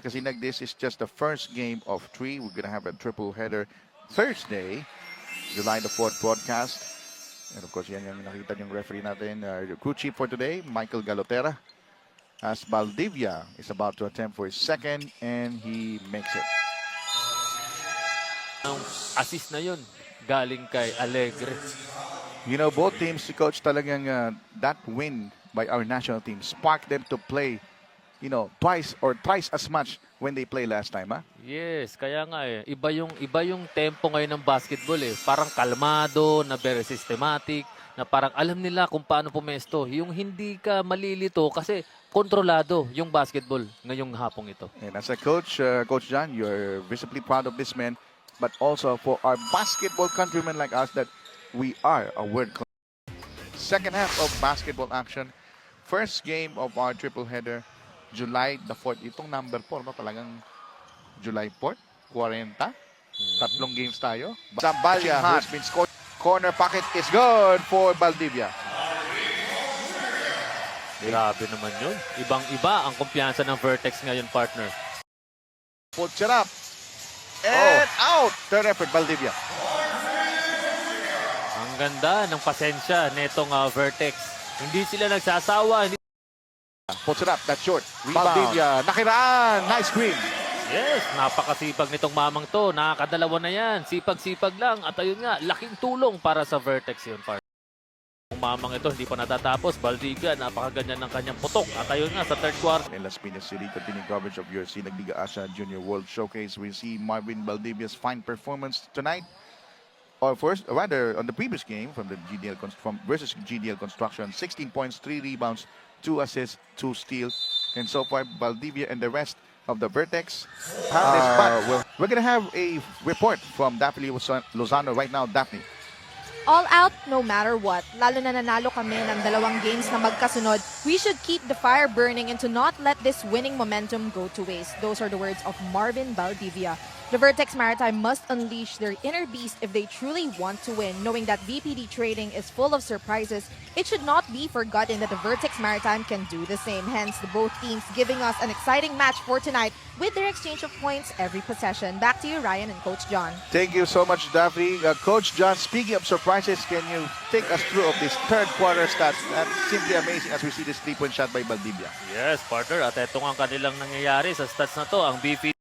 Kasi this is just the first game of 3. We're gonna have a triple header Thursday, July the 4th broadcast. And of course, yan yung nakita yung referee natin. Crew chief for today, Michael Galotera. As Valdivia is about to attempt for his second, and he makes it. Ang assist na yun, galing kay Alegre. You know, both teams, si Coach, talagang that win by our national team sparked them to play, you know, twice or thrice as much when they played last time, ha? Yes, kaya nga eh. Iba yung tempo ngayon ng basketball eh. Parang kalmado, na very systematic, na parang alam nila kung paano pumesto. Yung hindi ka malilito kasi kontrolado yung basketball ngayong hapong ito. And as a coach, Coach John, you're visibly proud of this man, but also for our basketball countrymen like us that we are a world class. Second half of basketball action. First game of our triple header, July the 4th. Itong number 4, no? Talagang July 4th, 40. Tatlong games tayo. Zamballa has been scored. Corner pocket is good for Valdivia. Grabe naman yun. Ibang-iba ang kumpiyansa ng Vertex ngayon, partner. Put it up. And out. Third effort, Valdivia. Ang ganda ng pasensya netong Vertex. Hindi sila nagsasawa. Puts it up. That's short. Valdivia. Nakiraan. Nice screen. Yes, napakasipag nitong mamang to. Nakakadalawa na yan. Sipag-sipag lang. At ayun nga, laking tulong para sa Vertex yun, partner. Ang mamang ito hindi pa natatapos. Valdivia, napakaganyan ng kanyang putok. At ayun nga, sa third quarter. In Las Piñas City, continuing coverage of your Sinagliga Asia Junior World Showcase. We see Marvin Valdivia's fine performance tonight. Or first, rather, on the previous game from the versus GDL Construction, 16 points, 3 rebounds, 2 assists, 2 steals. And so far, Valdivia and the rest of the Vertex have this spot. We're going to have a report from Daphne Lozano right now. Daphne. All out no matter what. Lalo na nanalo kami ng dalawang games na magkasunod, we should keep the fire burning and to not let this winning momentum go to waste. Those are the words of Marvin Valdivia. The Vertex Maritime must unleash their inner beast if they truly want to win. Knowing that VPD Trading is full of surprises, it should not be forgotten that the Vertex Maritime can do the same. Hence, the both teams giving us an exciting match for tonight with their exchange of points every possession. Back to you, Ryan and Coach John. Thank you so much, Daphne. Coach John, speaking of surprises, can you take us through of this third quarter stats? That's simply amazing as we see this 3-point shot by Valdivia. Yes, partner. At ito nga ang kanilang nangyayari sa stats na to. Ang BP